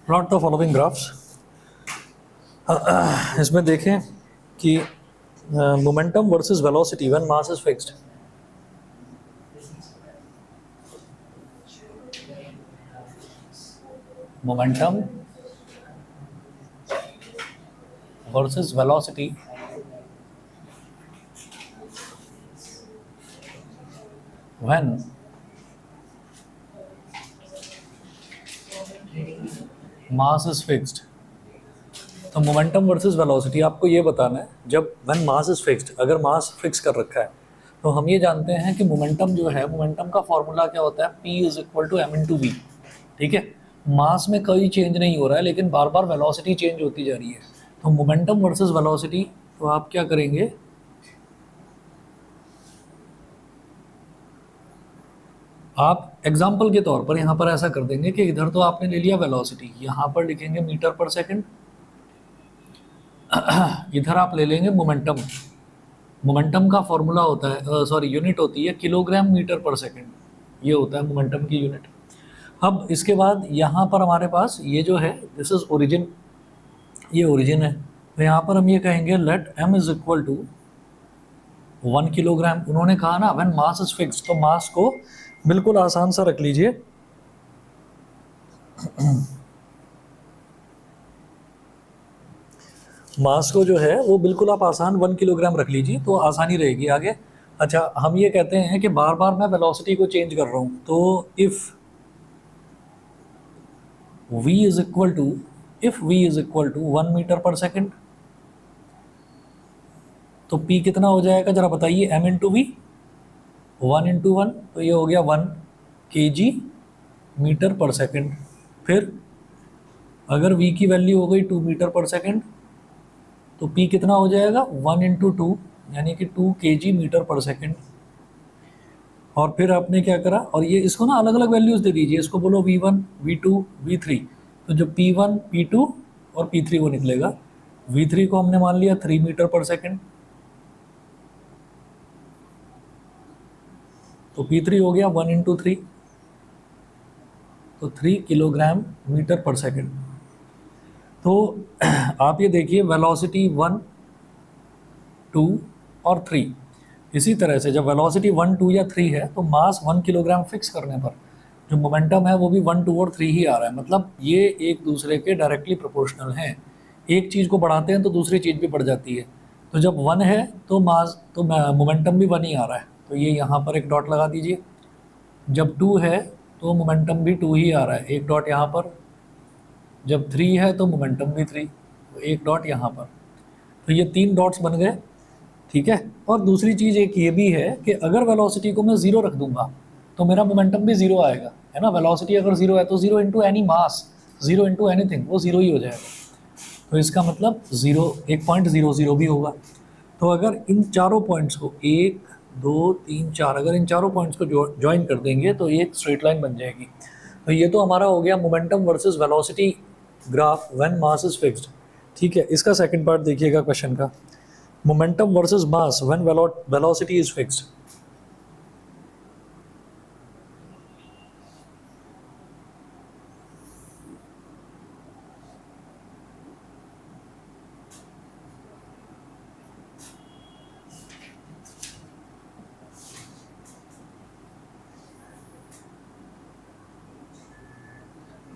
Plot the following graphs. इसमें देखें कि momentum versus velocity when mass is fixed. Momentum versus velocity when mass is fixed. तो momentum versus velocity आपको ये बताना है, जब व्हेन मास इज फिक्स्ड, अगर मास फिक्स कर रखा है तो हम ये जानते हैं कि मोमेंटम जो है, मोमेंटम का फॉर्मूला क्या होता है, P is equal to m/v। ठीक है, मास में कोई चेंज नहीं हो रहा है लेकिन बार बार वेलोसिटी चेंज होती जा रही है। तो मोमेंटम वर्सेस वेलोसिटी, तो आप क्या करेंगे, आप एग्जाम्पल के तौर पर यहाँ पर ऐसा कर देंगे कि इधर तो आपने ले लिया वेलोसिटी, यहाँ पर लिखेंगे मीटर पर सेकंड, इधर आप ले लेंगे मोमेंटम। मोमेंटम का फॉर्मूला होता है, सॉरी यूनिट होती है किलोग्राम मीटर पर सेकंड, ये होता है मोमेंटम की यूनिट। अब इसके बाद यहाँ पर हमारे पास ये जो है, दिस इज ओरिजिन, ये ओरिजिन है। तो यहाँ पर हम ये कहेंगे let m is equal to 1 kilogram. उन्होंने कहा ना व्हेन मास इज फिक्स्ड, तो मास को बिल्कुल आसान सा रख लीजिए, मास को जो है वो बिल्कुल आप आसान 1 किलोग्राम रख लीजिए तो आसानी रहेगी आगे। अच्छा, हम ये कहते हैं कि बार बार मैं वेलोसिटी को चेंज कर रहा हूँ, तो if v is equal to 1 metre per second, तो p कितना हो जाएगा जरा बताइए, m इंटू वी, 1 इंटू 1, तो ये हो गया 1 kg मीटर पर सेकंड। फिर अगर v की वैल्यू हो गई 2 मीटर पर सेकंड, तो p कितना हो जाएगा, 1 इंटू 2 यानी कि 2 kg मीटर पर सेकंड। और फिर आपने क्या करा, और ये इसको ना अलग अलग वैल्यूज दे दीजिए, इसको बोलो v1 v2 v3, तो जो p1 p2 और p3 वो निकलेगा। v3 को हमने मान लिया 3 मीटर पर सेकंड, तो p3 हो गया 1 इंटू 3, तो 3 किलोग्राम मीटर पर सेकंड। तो आप ये देखिए वेलोसिटी 1 2 और 3, इसी तरह से जब वेलोसिटी 1 2 या 3 है तो मास 1 किलोग्राम फिक्स करने पर जो मोमेंटम है वो भी 1 2 और 3 ही आ रहा है, मतलब ये एक दूसरे के डायरेक्टली प्रोपोर्शनल हैं। एक चीज़ को बढ़ाते हैं तो दूसरी चीज़ भी बढ़ जाती है। तो जब 1 है तो मास, तो मोमेंटम भी 1 ही आ रहा है, तो ये यहाँ पर एक डॉट लगा दीजिए। जब 2 है तो मोमेंटम भी 2 ही आ रहा है, एक डॉट यहाँ पर। जब 3 है तो मोमेंटम भी 3, तो एक डॉट यहाँ पर। तो ये 3 डॉट्स बन गए, ठीक है। और दूसरी चीज़ एक ये भी है कि अगर वेलोसिटी को मैं 0 रख दूंगा तो मेरा मोमेंटम भी 0 आएगा, है ना। वेलोसिटी अगर 0 है तो 0 इंटू एनी मास, 0 इंटू एनीथिंग, वो 0 ही हो जाएगा। तो इसका मतलब 0 1.00 भी होगा। तो अगर इन चारों पॉइंट्स को 1 2 3 4, अगर इन चारों पॉइंट्स को ज्वाइन कर देंगे तो एक स्ट्रेट लाइन बन जाएगी। तो ये तो हमारा हो गया momentum versus velocity graph when mass is fixed, ठीक है। इसका सेकंड पार्ट देखिएगा क्वेश्चन का, momentum versus mass when velocity is fixed.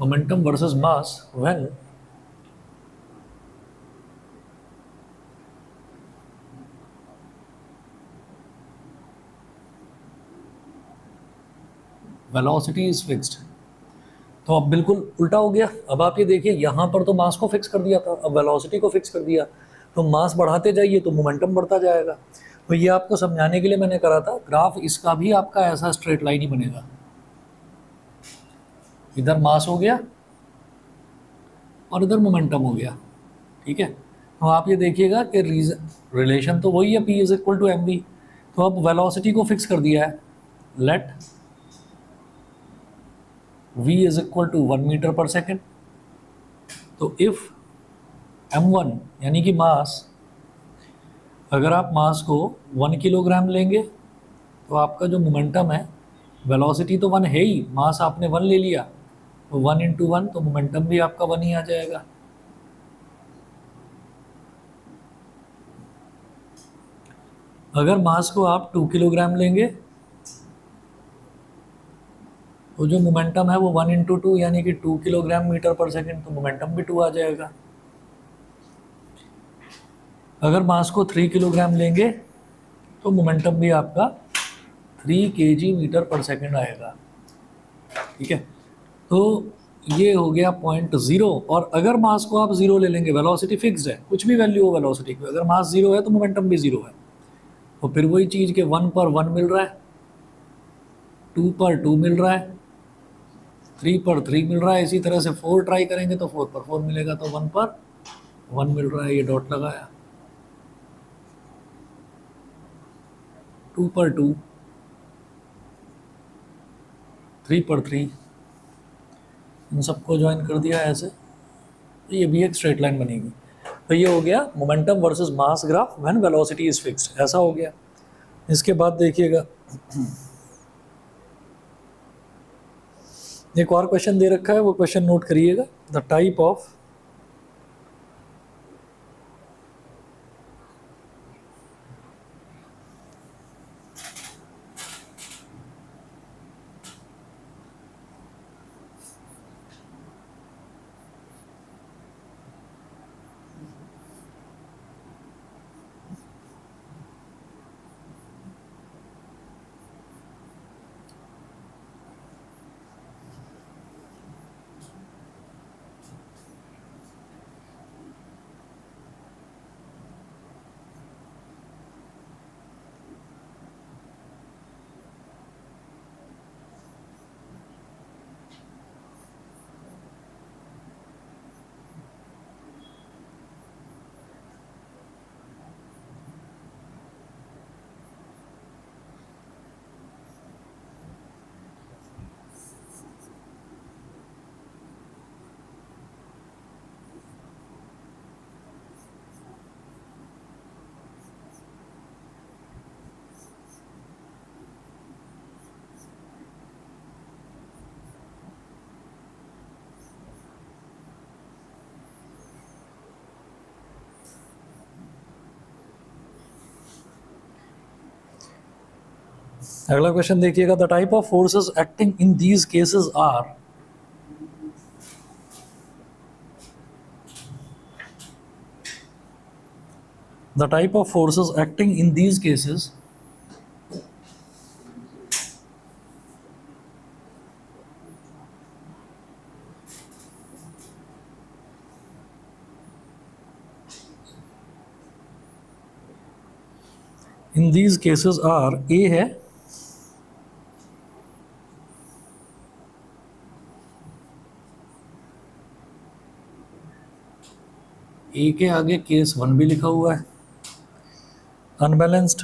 Momentum versus mass when velocity is fixed। तो अब बिल्कुल उल्टा हो गया। अब आप ये देखिए, यहाँ पर तो मास को फिक्स कर दिया था, अब वेलोसिटी को फिक्स कर दिया, तो मास बढ़ाते जाइए तो मोमेंटम बढ़ता जाएगा। तो ये आपको समझाने के लिए मैंने करा था। ग्राफ इसका भी आपका ऐसा स्ट्रेट लाइन ही बनेगा। इधर मास हो गया और इधर मोमेंटम हो गया, ठीक है। तो आप ये देखिएगा कि रिलेशन तो वही है, P is equal to m v. तो अब वेलोसिटी को फिक्स कर दिया है, let v is equal to 1 metre per second. तो इफ m1 यानी कि मास, अगर आप मास को 1 किलोग्राम लेंगे तो आपका जो मोमेंटम है, वेलोसिटी तो 1 है ही, मास आपने 1 ले लिया, तो 1 × 1 तो मोमेंटम भी आपका 1 ही आ जाएगा। अगर मास को आप 2 किलोग्राम लेंगे तो जो मोमेंटम है वो 1 × 2 यानी कि 2 किलोग्राम/मीटर/सेकेंड, तो मोमेंटम भी 2 आ जाएगा। अगर मास को 3 किलोग्राम लेंगे तो मोमेंटम भी आपका 3 kg/मीटर/सेकेंड आएगा, ठीक है। तो ये हो गया पॉइंट ज़ीरो। और अगर मास को आप ज़ीरो ले लेंगे, वेलोसिटी फिक्स्ड है, कुछ भी वैल्यू हो वेलोसिटी की, अगर मास ज़ीरो है तो मोमेंटम भी ज़ीरो है। तो फिर वही चीज़ के 1 पर 1 मिल रहा है, 2 पर 2 मिल रहा है, 3 पर 3 मिल रहा है, इसी तरह से 4 ट्राई करेंगे तो 4 पर 4 मिलेगा, तो 1 पर 1 मिल रहा है, ये डॉट लगाया। 2 पर 2, 3 पर 3, इन सबको ज्वाइन कर दिया ऐसे, तो ये भी एक स्ट्रेट लाइन बनेगी। तो ये हो गया momentum versus mass graph when velocity is fixed, ऐसा हो गया। इसके बाद देखिएगा, एक और क्वेश्चन दे रखा है, वो क्वेश्चन नोट करिएगा। द टाइप ऑफ अगला क्वेश्चन देखिएगा, the type of forces acting in these cases are, the type of forces acting in these cases in these cases are, ए है ए के आगे केस 1 भी लिखा हुआ है, unbalanced,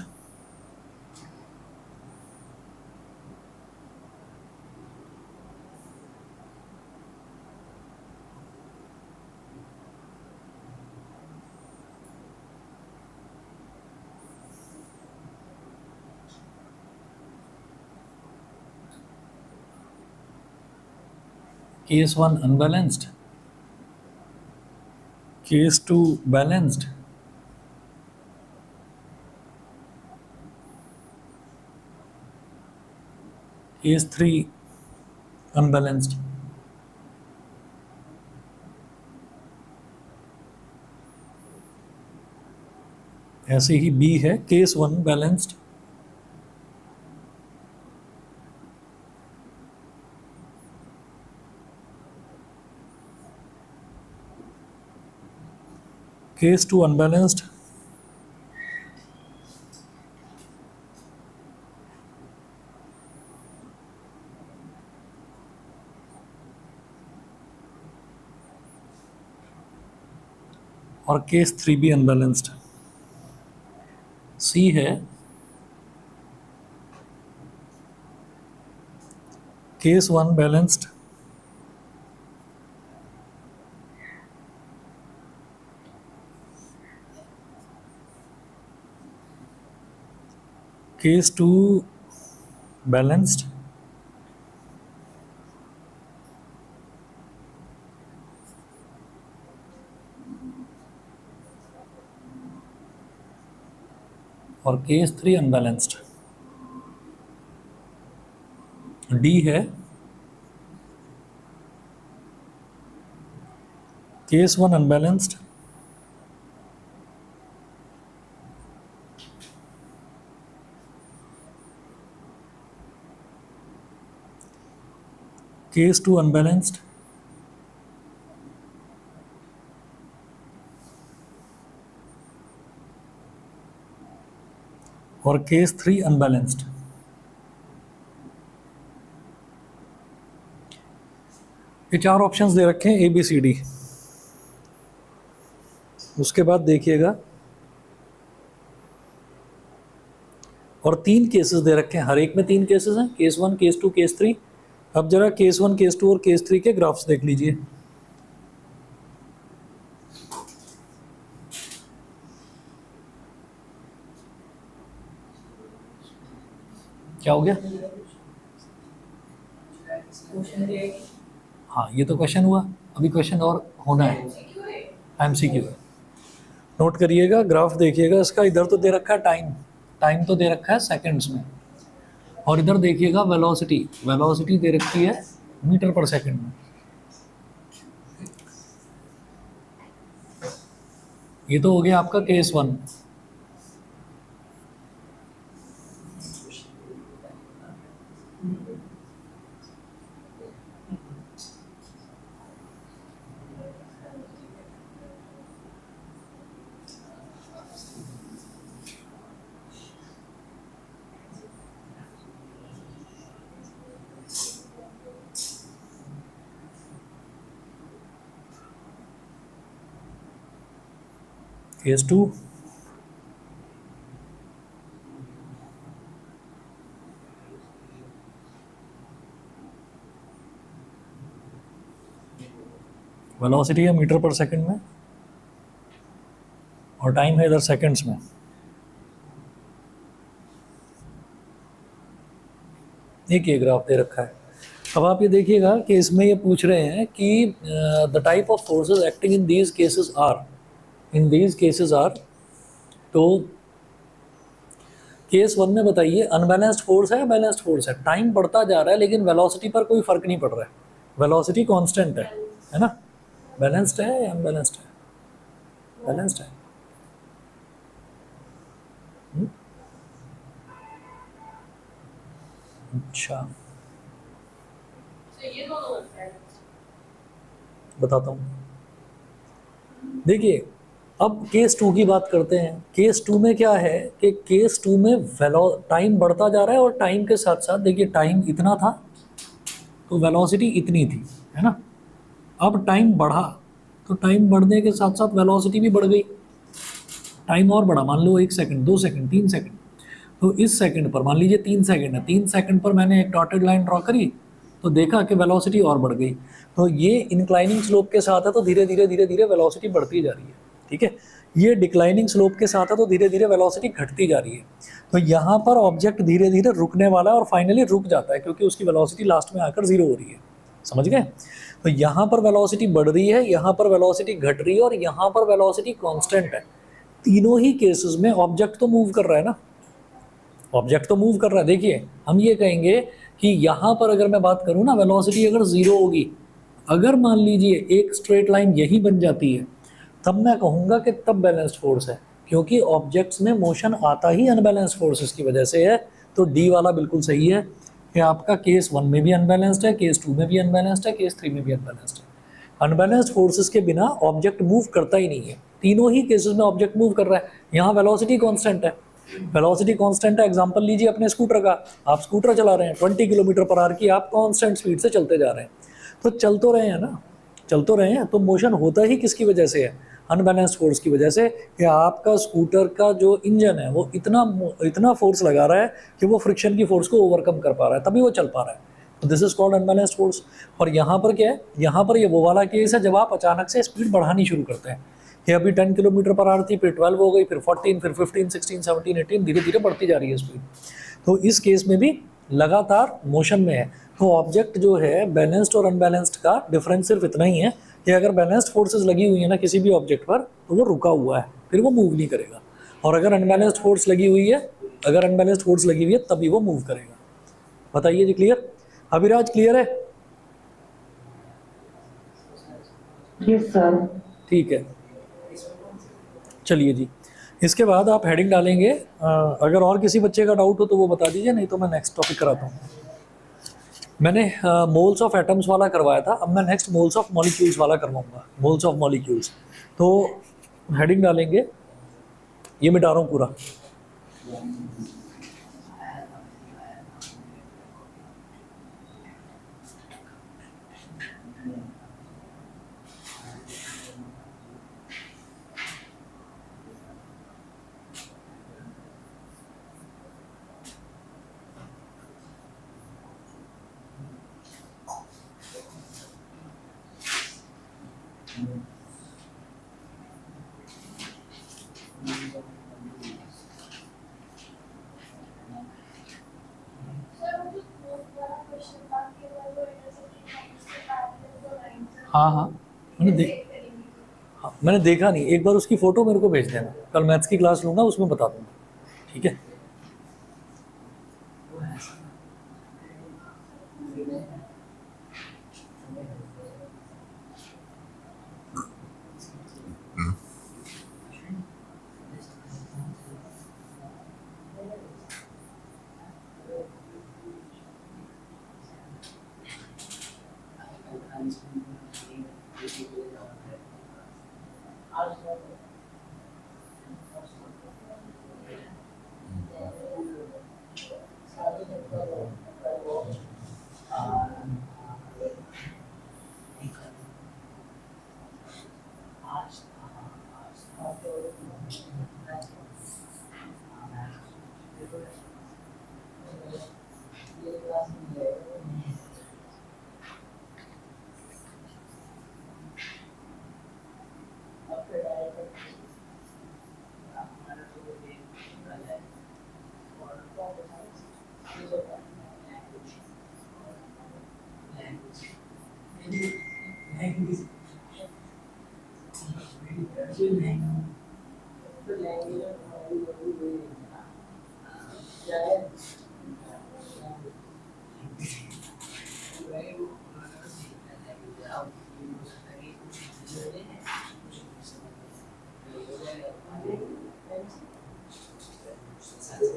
case 1 unbalanced, case 2 balanced, case 3 unbalanced. ऐसे ही बी है केस 1 बैलेंस्ड, केस 2 अनबैलेंस्ड, और केस 3 भी अनबैलेंस्ड। सी है केस 1 बैलेंस्ड, केस 2 बैलेंस्ड, और केस 3 अनबैलेंस्ड। डी है केस 1 अनबैलेंस्ड, केस 2 अनबैलेंस्ड, और केस 3 अनबैलेंस्ड। ये 4 ऑप्शंस दे रखे हैं ABCD। उसके बाद देखिएगा, और 3 केसेस दे रखे हैं, हर एक में 3 केसेस हैं, केस 1, केस 2, केस 3। अब जरा केस 1, केस 2 और केस 3 के ग्राफ्स देख लीजिए। क्या हो गया? हाँ, ये तो क्वेश्चन हुआ, अभी क्वेश्चन और होना है, MCQ है। नोट करिएगा, ग्राफ देखिएगा इसका। इधर तो दे रखा है टाइम तो दे रखा है सेकंड्स में, और इधर देखिएगा वेलोसिटी दे रखी है मीटर पर सेकंड में। ये तो हो गया आपका केस 1। केस 2, वेलोसिटी है मीटर पर सेकंड में, और टाइम है इधर सेकंड्स में। एक ये ग्राफ दे रखा है। अब आप ये देखिएगा कि इसमें ये पूछ रहे हैं कि the type of forces acting in these cases are, तो केस 1 में बताइए अनबैलेंस्ड फोर्स है या बैलेंस्ड फोर्स है? टाइम बढ़ता जा रहा है लेकिन वेलोसिटी पर कोई फर्क नहीं पड़ रहा है, वेलोसिटी कांस्टेंट है ना? बैलेंस्ड है या अनबैलेंस्ड है? बैलेंस्ड है। अच्छा, बताता हूँ। देखिए, अब केस 2 की बात करते हैं। केस 2 में क्या है कि केस 2 में टाइम बढ़ता जा रहा है, और टाइम के साथ साथ देखिए टाइम इतना था तो वेलोसिटी इतनी थी, है ना? अब टाइम बढ़ा तो टाइम बढ़ने के साथ साथ वेलोसिटी भी बढ़ गई, टाइम और बढ़ा। मान लो 1 सेकंड, 2 सेकंड, 3 सेकंड। तो इस सेकंड पर मान लीजिए 3 सेकंड है, 3 सेकंड पर मैंने एक डॉटेड लाइन ड्रॉ करी तो देखा कि वेलोसिटी और बढ़ गई। तो ये इंक्लाइनिंग स्लोप के साथ है तो धीरे धीरे वेलोसिटी बढ़ती जा रही है, ठीक है। ये डिक्लाइनिंग स्लोप के साथ है तो धीरे धीरे वेलोसिटी घटती जा रही है। तो यहाँ पर ऑब्जेक्ट धीरे धीरे रुकने वाला है और फाइनली रुक जाता है, क्योंकि उसकी वेलोसिटी लास्ट में आकर 0 हो रही है। समझ गए? तो यहाँ पर वेलोसिटी बढ़ रही है, यहाँ पर वेलोसिटी घट रही है, और यहाँ पर वेलोसिटी कांस्टेंट है। तीनों ही केसेस में ऑब्जेक्ट तो मूव कर रहा है ना, ऑब्जेक्ट तो मूव कर रहा है। देखिए, हम ये कहेंगे कि यहाँ पर अगर मैं बात करूँ ना, वेलोसिटी अगर 0 होगी, अगर मान लीजिए एक स्ट्रेट लाइन यही बन जाती है, तब मैं कहूँगा कि तब बैलेंस्ड फोर्स है, क्योंकि ऑब्जेक्ट्स में मोशन आता ही अनबैलेंस्ड फोर्सेस की वजह से है। तो डी वाला बिल्कुल सही है कि आपका केस 1 में भी अनबैलेंस्ड है, केस 2 में भी अनबैलेंस्ड है, केस 3 में भी अनबैलेंस्ड है। अनबैलेंस्ड फोर्सेस के बिना ऑब्जेक्ट मूव करता ही नहीं है। तीनों ही केसेस में ऑब्जेक्ट मूव कर रहा है। यहाँ वेलोसिटी कांस्टेंट है, वेलोसिटी कांस्टेंट है। एग्जांपल लीजिए अपने स्कूटर का, आप स्कूटर चला रहे हैं 20 किलोमीटर पर आवर की, आप कांस्टेंट स्पीड से चलते जा रहे हैं, तो चल तो रहे हैं ना, चल तो रहे हैं। तो मोशन होता ही किसकी वजह से है? अनबैलेंस्ड फोर्स की वजह से कि आपका स्कूटर का जो इंजन है वो इतना इतना फोर्स लगा रहा है कि वो फ्रिक्शन की फोर्स को ओवरकम कर पा रहा है, तभी वो चल पा रहा है। तो this is called unbalanced force. और यहाँ पर क्या है, यहाँ पर ये वो वाला केस है जब आप अचानक से स्पीड बढ़ानी शुरू करते हैं कि अभी 10 किलोमीटर पर आवर थी, फिर 12 हो गई, फिर 14, फिर 15, 16, 17, 18, धीरे धीरे बढ़ती जा रही है स्पीड। तो इस केस में भी लगातार मोशन में है। तो ऑब्जेक्ट जो है बैलेंस्ड और अनबैलेंस्ड का डिफरेंस सिर्फ इतना ही है कि अगर बैलेंस्ड फोर्सेस लगी हुई है ना किसी भी ऑब्जेक्ट पर तो वो रुका हुआ है, फिर वो मूव नहीं करेगा। और अगर अनबैलेंस्ड फोर्स लगी हुई है, अगर अनबैलेंस्ड फोर्स लगी हुई है तभी वो मूव करेगा। बताइए जी, क्लियर? अभिराज क्लियर है? Yes sir. ठीक है, चलिए जी। इसके बाद आप हेडिंग डालेंगे। अगर और किसी बच्चे का डाउट हो तो वो बता दीजिए, नहीं तो मैं नेक्स्ट टॉपिक कराता हूँ। मैंने मोल्स ऑफ एटम्स वाला करवाया था, अब मैं नेक्स्ट मोल्स ऑफ मॉलिक्यूल्स वाला करवाऊंगा, मोल्स ऑफ मॉलिक्यूल्स। तो हेडिंग डालेंगे, ये मिटा रहा हूँ पूरा। हाँ हाँ, मैंने हाँ, मैंने देखा नहीं, एक बार उसकी फ़ोटो मेरे को भेज देना, कल मैथ्स की क्लास लूँगा उसमें बता दूँगा, ठीक है?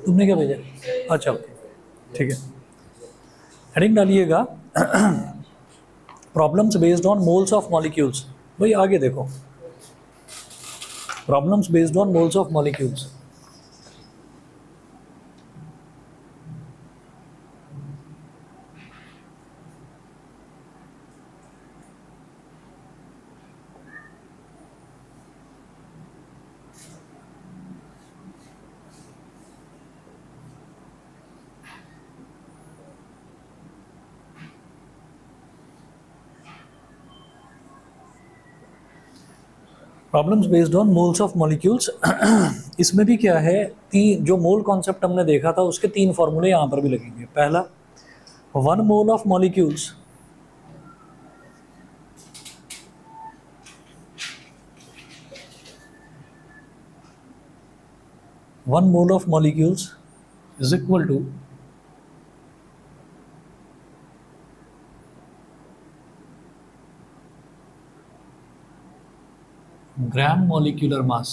तुमने क्या भेजा? अच्छा ओके, ठीक है। हेडिंग डालिएगा problems based on moles of molecules. भाई आगे देखो, problems based on moles of molecules. Problems based on moles of molecules. इसमें भी क्या है, तीन जो मोल कॉन्सेप्ट हमने देखा था उसके तीन फॉर्मूले यहाँ पर भी लगेंगे। पहला, 1 mole of molecules one mole of molecules is equal to gram molecular mass.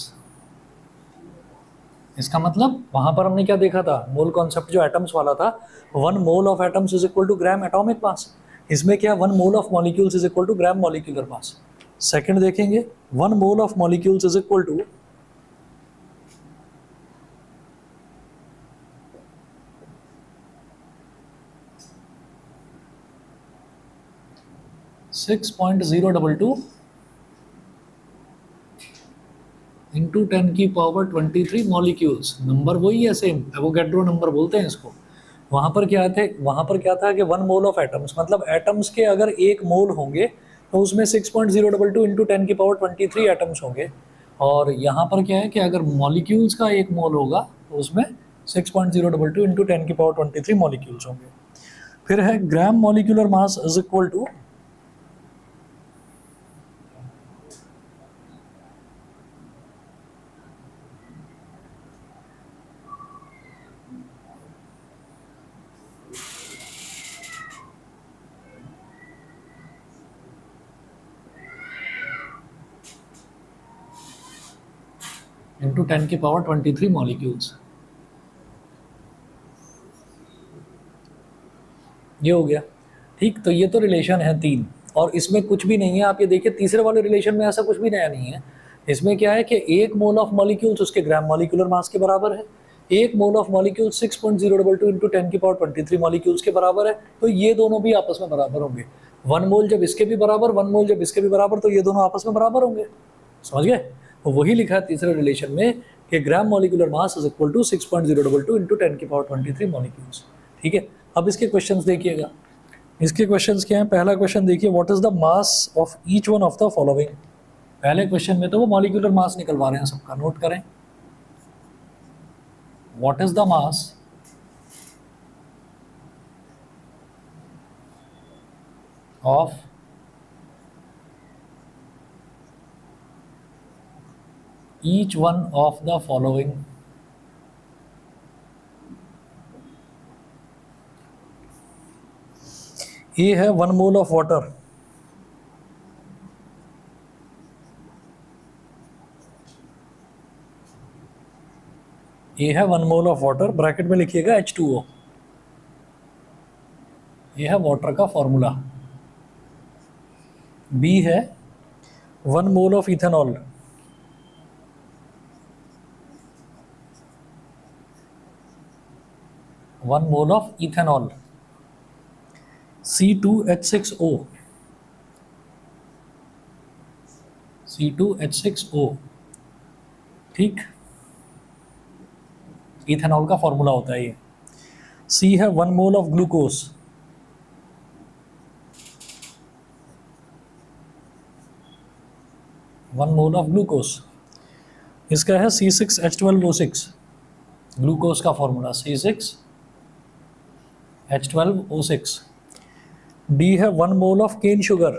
इसका मतलब वहां पर हमने क्या देखा था, मोल कॉन्सेप्ट जो एटम्स वाला था, 1 mole of atoms is equal to gram atomic mass. इसमें क्या, 1 mole of molecules is equal to gram molecular mass. Second देखेंगे, 1 mole of molecules is equal to 6.022 into 10⁻23 molecules, number वही है same, Avogadro number बोलते हैं इसको। वहाँ पर क्या था कि 1 मोल ऑफ एटम्स, मतलब एटम्स के अगर 1 मोल होंगे तो उसमें 6.022 इंटू 10⁻23 एटम्स होंगे, और यहाँ पर क्या है कि अगर मॉलिक्यूल्स का 1 मोल होगा तो उसमें 6.022 इंटू 10⁻23 मॉलिक्यूल्स होंगे। फिर है ग्राम molecular mass is equal two into 10⁻23 molecules. ये हो गया, ठीक। तो ये तो रिलेशन है 3, और इसमें कुछ भी नहीं है। आप ये देखिए तीसरे वाले रिलेशन में ऐसा कुछ भी नया नहीं है। इसमें क्या है कि 1 मोल ऑफ मॉलिक्यूल्स उसके ग्राम मॉलिक्यूलर मास के बराबर है, 1 mole of molecule 6.022 into 10⁻23 molecules के बराबर है, तो ये दोनों भी आपस में बराबर होंगे। 1 मोल जब इसके भी बराबर, 1 मोल जब इसके भी बराबर, तो ये दोनों आपस में बराबर होंगे। समझ गए? तो वही लिखा है तीसरे रिलेशन में कि gram molecular mass is equal to 6.022 into 10⁻23 molecules. ठीक है, अब इसके क्वेश्चंस देखिएगा। इसके क्वेश्चंस क्या हैं? पहला क्वेश्चन देखिए, what is the mass of each one of the following. पहले क्वेश्चन में तो वो मॉलिक्यूलर मास निकलवा रहे हैं सबका, नोट करें। What is the mass of each one of the following। ए है 1 मोल ऑफ वाटर, ए है 1 मोल ऑफ वाटर, ब्रैकेट में लिखिएगा H2O। ये है वाटर का फॉर्मूला। बी है 1 mole of ethanol, one mole of ethanol. C2H6O, C2H6O, ठीक, इथेनॉल का फॉर्मूला होता है ये। सी है 1 mole of glucose, one mole of glucose. इसका है C6H12O6, ग्लूकोज का फॉर्मूला C6H12O6। डी है 1 mole of cane sugar,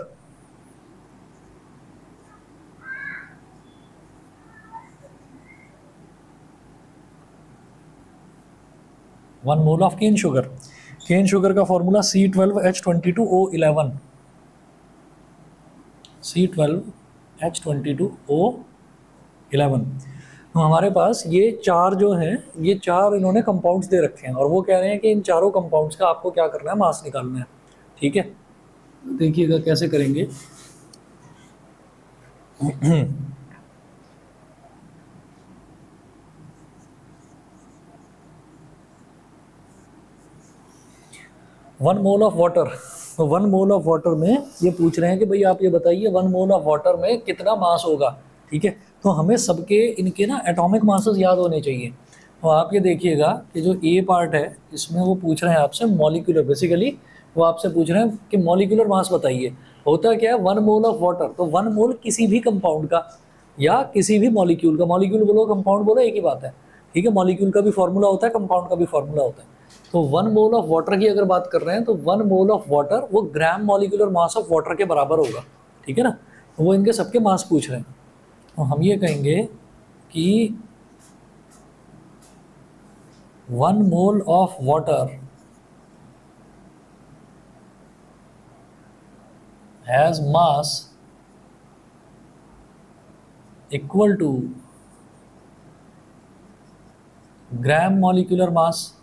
one mole of cane sugar. Cane sugar का फॉर्मूला C12H22O11, C12H22O11। तो हमारे पास ये 4 जो हैं, ये 4 इन्होंने कंपाउंड्स दे रखे हैं, और वो कह रहे हैं कि इन चारों कंपाउंड्स का आपको क्या करना है, मास निकालना है। ठीक है, देखिएगा कैसे करेंगे। वन मोल ऑफ वाटर, तो 1 मोल ऑफ वाटर में ये पूछ रहे हैं कि भाई आप ये बताइए 1 मोल ऑफ वाटर में कितना मास होगा। ठीक है, तो हमें सबके इनके ना एटॉमिक मासेस याद होने चाहिए। तो आप ये देखिएगा कि जो ए पार्ट है इसमें वो पूछ रहे हैं आपसे मॉलिक्यूलर, बेसिकली वो आपसे पूछ रहे हैं कि मॉलिक्यूलर मास बताइए। होता क्या है, 1 मोल ऑफ वाटर, तो 1 मोल किसी भी कंपाउंड का या किसी भी मॉलिक्यूल का, मॉलिक्यूल बोलो कंपाउंड बोलो एक ही बात है। ठीक है, मॉलिक्यूल का भी फॉर्मूला होता है, कंपाउंड का भी फॉर्मूला होता है। तो 1 मोल ऑफ वाटर की अगर बात कर रहे हैं तो 1 मोल ऑफ वाटर वो ग्राम मॉलिक्यूलर मास ऑफ वाटर के बराबर होगा। ठीक है ना, तो वो इनके सबके मास पूछ रहे हैं। तो हम ये कहेंगे कि 1 mole of water has mass equal to gram molecular mass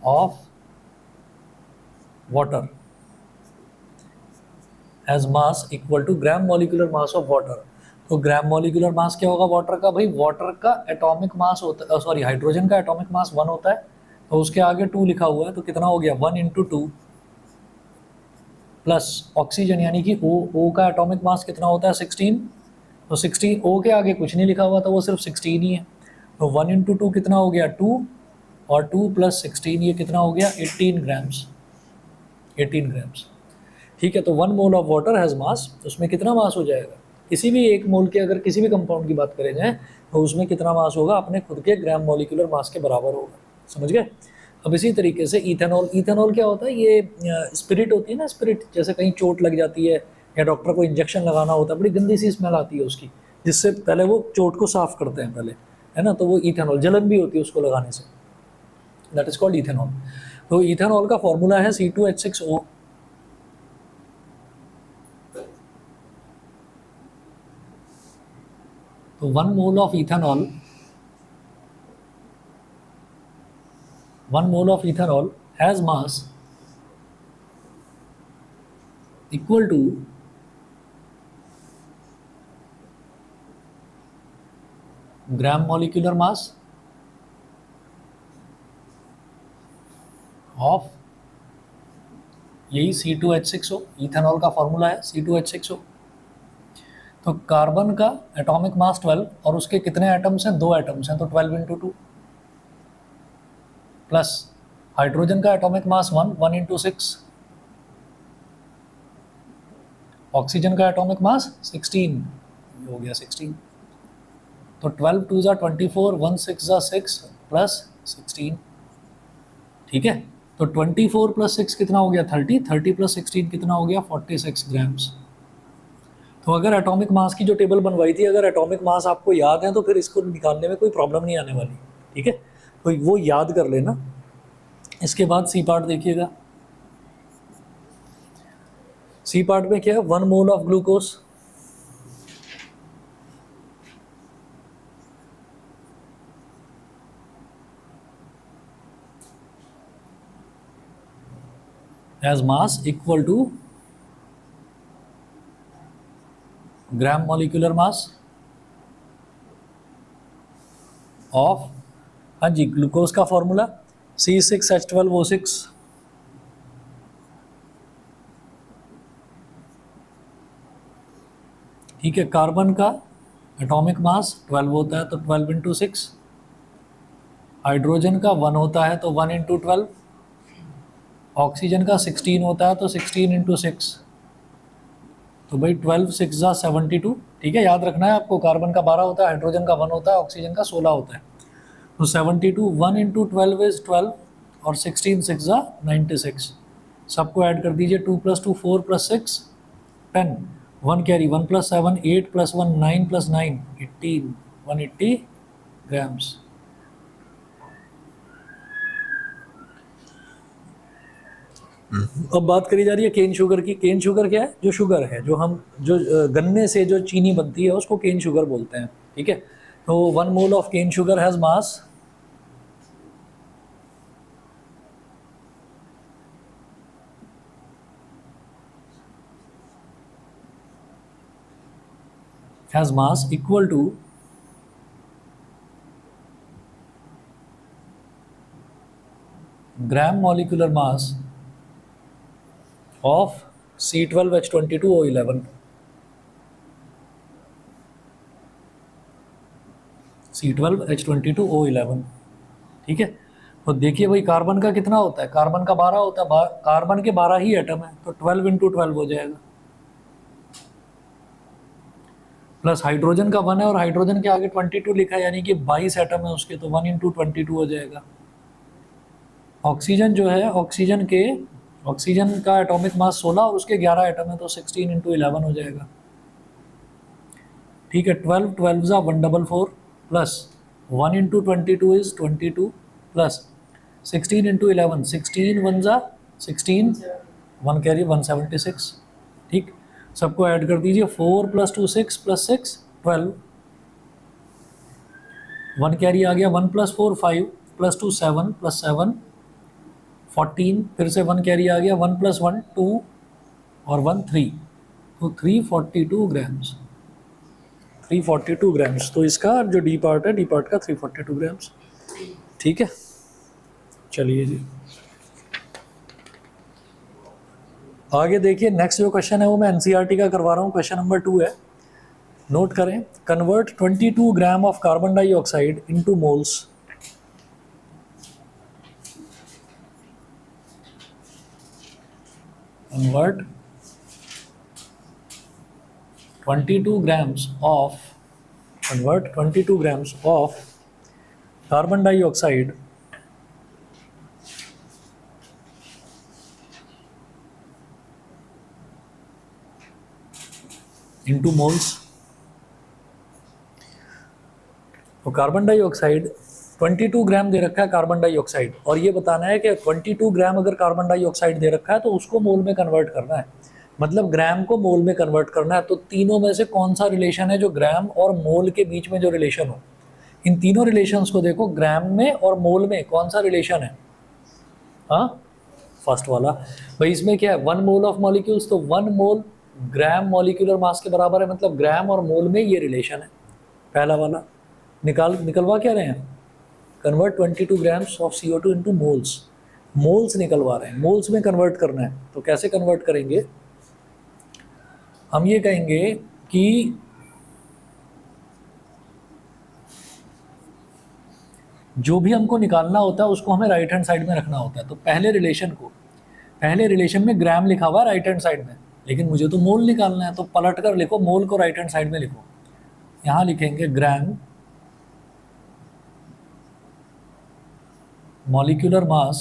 of water, has mass equal to gram molecular mass of water. तो ग्राम मॉलिक्यूलर मास क्या होगा वाटर का? भाई वाटर का एटॉमिक मास होता है, सॉरी हाइड्रोजन का एटॉमिक मास 1 होता है, तो उसके आगे 2 लिखा हुआ है, तो कितना हो गया 1 × 2, प्लस ऑक्सीजन यानी कि O का एटॉमिक मास कितना होता है 16, तो 16 O के आगे कुछ नहीं लिखा हुआ तो वो सिर्फ 16 ही है, तो 1 इंटू 2 कितना हो गया 2, और 2 प्लस 16 ये कितना हो गया 18 ग्राम्स, 18 ग्राम्स। ठीक है, तो 1 मोल ऑफ वाटर हैज़ मास, तो उसमें कितना मास हो जाएगा, किसी भी एक मोल के अगर किसी भी कंपाउंड की बात करें जाए तो उसमें कितना मास होगा, अपने खुद के ग्राम मॉलिक्यूलर मास के बराबर होगा। समझ गए। अब इसी तरीके से इथेनॉल, इथेनॉल क्या होता है, ये स्पिरिट होती है ना, स्पिरिट, जैसे कहीं चोट लग जाती है या डॉक्टर को इंजेक्शन लगाना होता है, बड़ी गंदी सी स्मेल आती है उसकी, जिससे पहले वो चोट को साफ करते हैं पहले, है ना, तो वो इथेनॉल, जलन भी होती है उसको लगाने से, दैट इज कॉल्ड इथेनॉल। तो इथेनॉल का फॉर्मूला है C2H6O। तो 1 mole of ethanol, 1 mole of ethanol has mass equal to gram molecular mass of, यही C2H6O, इथेनॉल का फॉर्मूला है C2H6O। तो कार्बन का एटॉमिक मास 12 और उसके कितने एटम्स हैं, 2 एटम्स हैं, तो 12 इंटू 2, प्लस हाइड्रोजन का एटॉमिक मास 1 इंटू 6, ऑक्सीजन का एटॉमिक मास 16, हो गया 16, तो 12 2 ज़ा 24, 1 6 ज़ा 6 प्लस 16। ठीक है, तो 24 प्लस 6 कितना हो गया 30, 30 प्लस 16 कितना हो गया 46 ग्राम्स। तो अगर एटॉमिक मास की जो टेबल बनवाई थी, अगर एटॉमिक मास आपको याद है तो फिर इसको निकालने में कोई प्रॉब्लम नहीं आने वाली। ठीक है, तो वो याद कर लेना। इसके बाद सी पार्ट देखिएगा, सी पार्ट में क्या है, 1 mole of glucose, has mass equal to gram molecular mass of, हाँ जी, ग्लूकोज का फॉर्मूला C6H12O6, ठीक है। कार्बन का एटॉमिक मास 12 होता है तो 12 इंटू 6, हाइड्रोजन का 1 होता है तो 1 इंटू 12, ऑक्सीजन का 16 होता है तो 16 इंटू 6, तो भाई 12 6 ज़ा 72। ठीक है, याद रखना है आपको, कार्बन का 12 होता है, हाइड्रोजन का 1 होता है, ऑक्सीजन का 16 होता है, तो 72, 1 इंटू 12 इज 12, और 16 6 ज़ा 96, सबको ऐड कर दीजिए, 2 + 2 4 + 6 10, 1 कैरी, 1 + 7 8 + 1 9 + 9 18, 180 ग्राम्स। अब बात करी जा रही है केन शुगर की। केन शुगर क्या है, जो शुगर है, जो हम जो गन्ने से जो चीनी बनती है उसको केन शुगर बोलते हैं। ठीक है, तो 1 mole of cane sugar has mass equal to gram molecular mass of C12H22O11, C12H22O11। ठीक है, तो देखिए भाई कार्बन का कितना होता है, कार्बन का 12 होता है, कार्बन के 12 ही एटम है, तो 12 इंटू 12 हो जाएगा, प्लस हाइड्रोजन का 1 है और हाइड्रोजन के आगे 22 लिखा है, यानी कि 22 एटम है उसके, तो 1 इंटू 22 हो जाएगा। ऑक्सीजन जो है, ऑक्सीजन का एटॉमिक मास 16 और उसके 11 एटम है, तो 16 इंटू 11 हो जाएगा। ठीक है, 12 12 ज़ा 144, plus 1 into 22 is 22, plus 16 into 11, 16 1 ज़ा 16, 1 कैरी 176। ठीक, सबको ऐड कर दीजिए, 4 + 2 6 + 6 12, 1 कैरी आ गया, 1 + 4 5 + 2 7 + 7 14, फिर से 1 कैरी आ गया, 1 + 1 2 और 1 3, तो 342 ग्राम्स, 342 ग्राम्स। तो इसका जो डी पार्ट है, डी पार्ट का 342 ग्राम्स। ठीक है, चलिए जी, आगे देखिए, नेक्स्ट जो क्वेश्चन है वो मैं एनसीईआरटी का करवा रहा हूँ, क्वेश्चन नंबर 2 है, नोट करें। Convert 22 gram of carbon dioxide into moles. Convert 22 grams of convert 22 grams of carbon dioxide into moles। तो कार्बन डाइऑक्साइड 22 ग्राम दे रखा है कार्बन डाइऑक्साइड, और ये बताना है कि 22 ग्राम अगर कार्बन डाइऑक्साइड दे रखा है तो उसको मोल में कन्वर्ट करना है, मतलब ग्राम को मोल में कन्वर्ट करना है। तो तीनों में से कौन सा रिलेशन है जो ग्राम और मोल के बीच में जो रिलेशन हो, इन तीनों रिलेशंस को देखो, ग्राम में और मोल में कौन सा रिलेशन है? हाँ, फर्स्ट वाला। भाई इसमें क्या है, 1 मोल ऑफ मॉलिक्यूल्स, तो 1 मोल ग्राम मॉलिक्यूलर मास के बराबर है, मतलब ग्राम और मोल में ये रिलेशन है। पहला वाला निकलवा क्या रहे हैं, convert 22 grams of CO2 into moles, moles निकलवा रहे हैं, मोल्स में कन्वर्ट करना है। तो कैसे कन्वर्ट करेंगे, हम ये कहेंगे कि जो भी हमको निकालना होता है उसको हमें राइट हैंड साइड में रखना होता है। तो पहले रिलेशन में ग्राम लिखा हुआ है राइट हैंड साइड में, लेकिन मुझे तो मोल निकालना है, तो पलट कर लिखो, मोल को राइट हैंड साइड में लिखो। यहां लिखेंगे gram molecular mass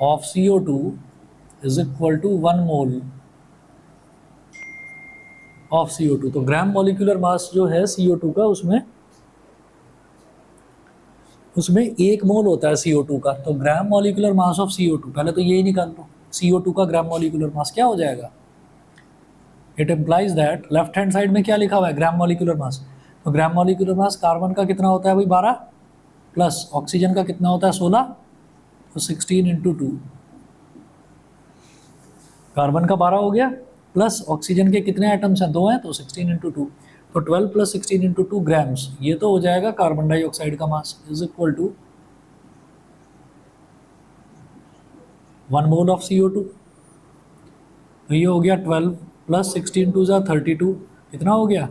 of CO2 is equal to 1 mole of CO2। तो ग्राम मॉलिक्यूलर मास जो है CO2 का, उसमें 1 मोल होता है CO2 का। तो gram molecular mass of CO2, पहले तो यही निकाल लो, CO2 का ग्राम मॉलिक्यूलर मास क्या हो जाएगा। It implies that left hand side में क्या लिखा हुआ है, ग्राम मॉलिक्यूलर मास। तो ग्राम मॉलिक्यूलर मास कार्बन का कितना होता है भाई, 12, प्लस ऑक्सीजन का कितना होता है, 16, तो 16 इंटू 2। कार्बन का 12 हो गया, प्लस ऑक्सीजन के कितने एटम्स हैं, 2 हैं, तो 16 इंटू 2, तो 12 प्लस 16 इंटू 2 ग्राम्स, ये तो हो जाएगा कार्बन डाइऑक्साइड का mass, is equal to 1 mole of CO2। तो ये हो गया 12 प्लस 16 टू ज़ा 32, कितना हो गया,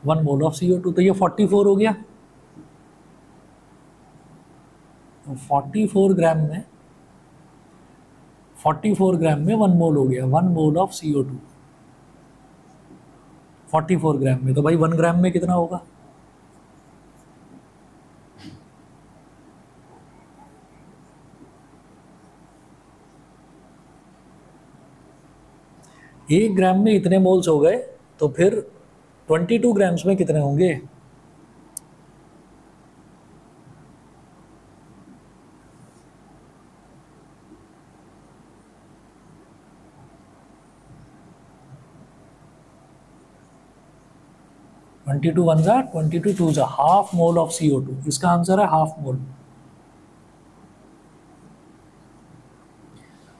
1 मोल ऑफ CO2। तो ये 44 हो गया, तो 44 ग्राम में 1 मोल हो गया, 1 मोल ऑफ CO2 44 ग्राम में। तो भाई 1 ग्राम में कितना होगा, एक ग्राम में इतने मोल्स हो गए, तो फिर 22 ग्राम्स में कितने होंगे, ट्वेंटी टू वन ज़ा 22 टू ज़ा हाफ मोल ऑफ CO2, इसका आंसर है हाफ मोल।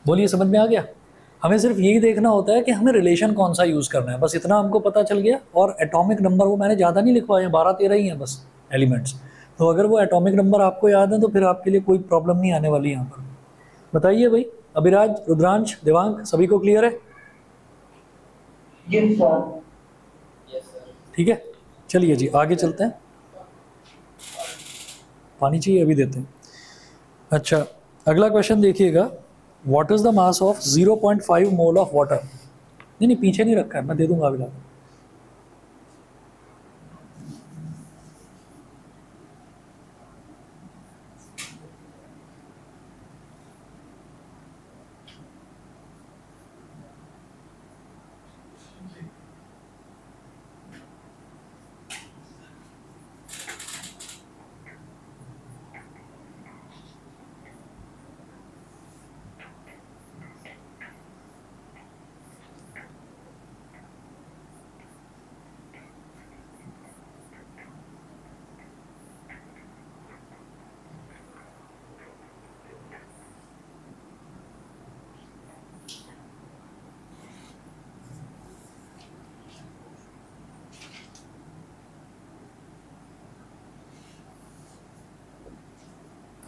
बोलिए समझ में आ गया। हमें सिर्फ यही देखना होता है कि हमें रिलेशन कौन सा यूज़ करना है, बस इतना हमको पता चल गया। और एटॉमिक नंबर वो मैंने ज़्यादा नहीं लिखवाए, 12-13 ही हैं बस एलिमेंट्स। तो अगर वो एटॉमिक नंबर आपको याद है तो फिर आपके लिए कोई प्रॉब्लम नहीं आने वाली यहाँ पर। बताइए भाई, अभिराज, रुद्रांश, देवांग, सभी को क्लियर है? Yes, sir. ठीक है, चलिए जी आगे चलते हैं। पानी चाहिए, अभी देते हैं। अच्छा, अगला क्वेश्चन देखिएगा, what is the mass of 0.5 mole of water. नहीं नहीं, पीछे नहीं रखा है, मैं दे दूंगा अभी लाकर।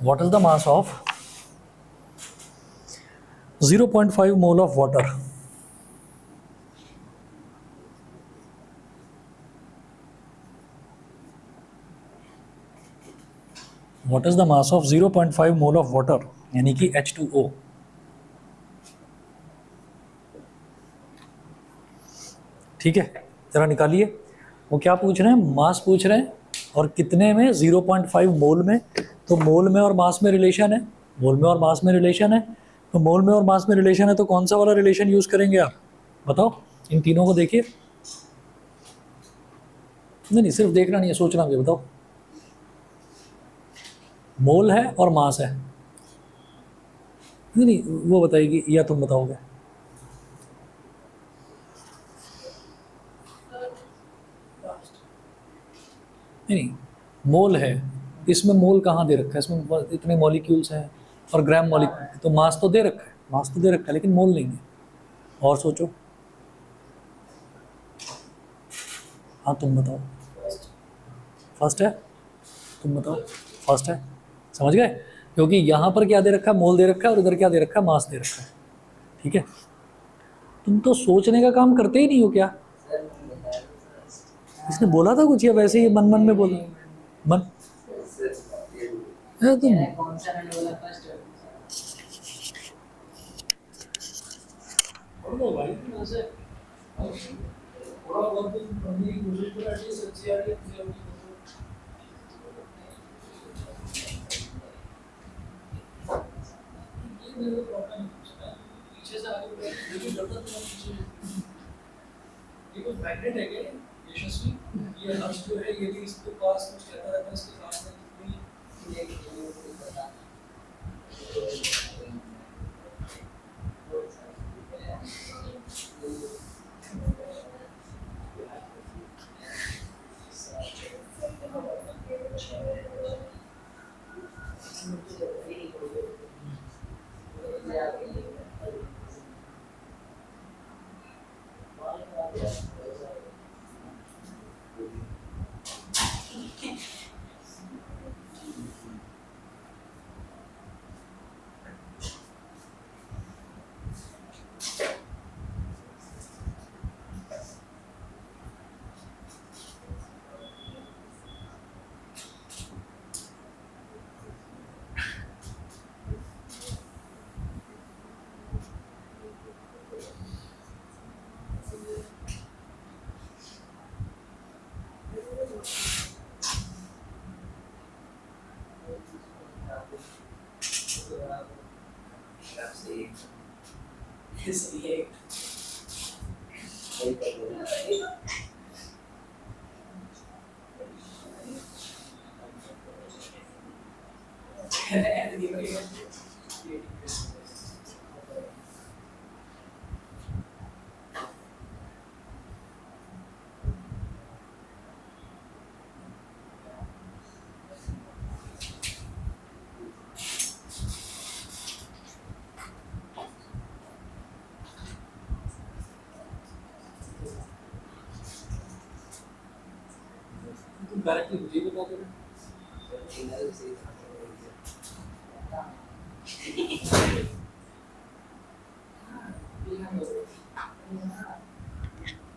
What is the mass of 0.5 mole of water? What is the mass of 0.5 mole of water? यानी कि H2O. ठीक है, जरा निकालिए. वो क्या पूछ रहे हैं? मास पूछ रहे हैं. और कितने में? 0.5 मोल में. तो मोल में और मास में रिलेशन है. मोल में और मास में रिलेशन है. तो मोल में और मास में रिलेशन है तो कौन सा वाला रिलेशन यूज करेंगे आप? बताओ. इन तीनों को देखिए. नहीं, सिर्फ देखना नहीं है, सोचना भी. बताओ. मोल है और मास है. नहीं, वो बताएगी या तुम बताओगे? नहीं, मोल है. इसमें मोल कहाँ दे रखा है? इसमें इतने मॉलिक्यूल्स हैं और ग्राम मॉलिक्यूल. तो मास तो दे रखा है, मास तो दे रखा है, लेकिन मोल नहीं है. और सोचो. हाँ, तुम बताओ. फर्स्ट है. तुम बताओ. फर्स्ट है. समझ गए? क्योंकि यहाँ पर क्या दे रखा है? मोल दे रखा है. और इधर क्या दे रखा है? मास दे रखा है. ठीक है. तुम तो सोचने का काम करते ही नहीं हो क्या? इसने बोला था कुछ या वैसे ही मन मन में बोला? मन तुम मैग्नेट है क्या यशस्वी? ये हर्ष जो है ये भी इसके पास कुछ कहता रहता है, इसके पास डायरेक्टली मुझे बता दो.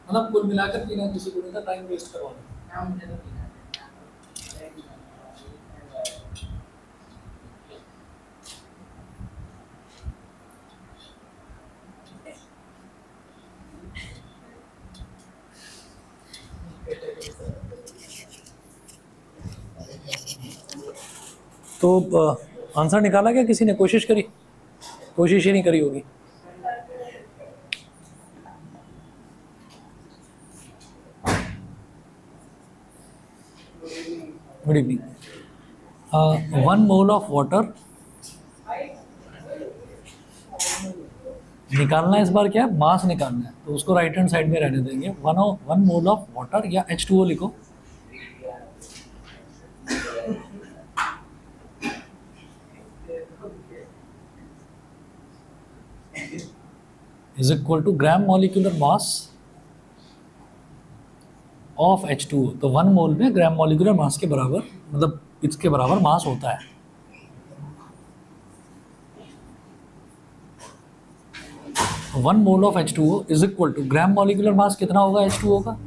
मतलब कुल मिलाकर बिना किसी को नहीं टाइम वेस्ट करवाना. तो आंसर निकाला क्या किसी ने? कोशिश करी? कोशिश ही नहीं करी होगी. Good evening. 1 mole of water निकालना है. इस बार क्या मास निकालना है, तो उसको राइट हैंड साइड में रहने देंगे. 1 मोल ऑफ वाटर या H2O लिखो. Is equal to gram molecular mass of H2O. तो 1 मोल में ग्राम मॉलिक्यूलर मास के बराबर, मतलब इसके बराबर मास होता है. 1 mole of H2O is equal to gram molecular mass कितना होगा H2O का,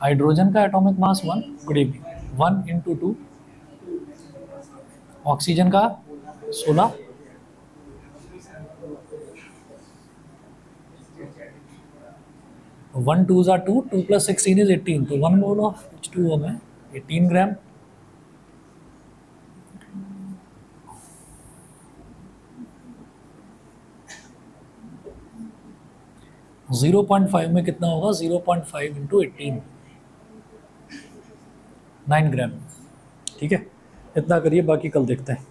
हाइड्रोजन का atomic mass 1, good evening, 1 into 2, oxygen का 16, वन टू ज़ा 2, 2 + 16 इज 18, तो 1 मोल ऑफ H2O में 18 ग्राम। जीरो 0.5 में कितना होगा, 0.5 इंटू 18, 9 ग्राम। ठीक है, इतना करिए, बाकी कल देखते हैं।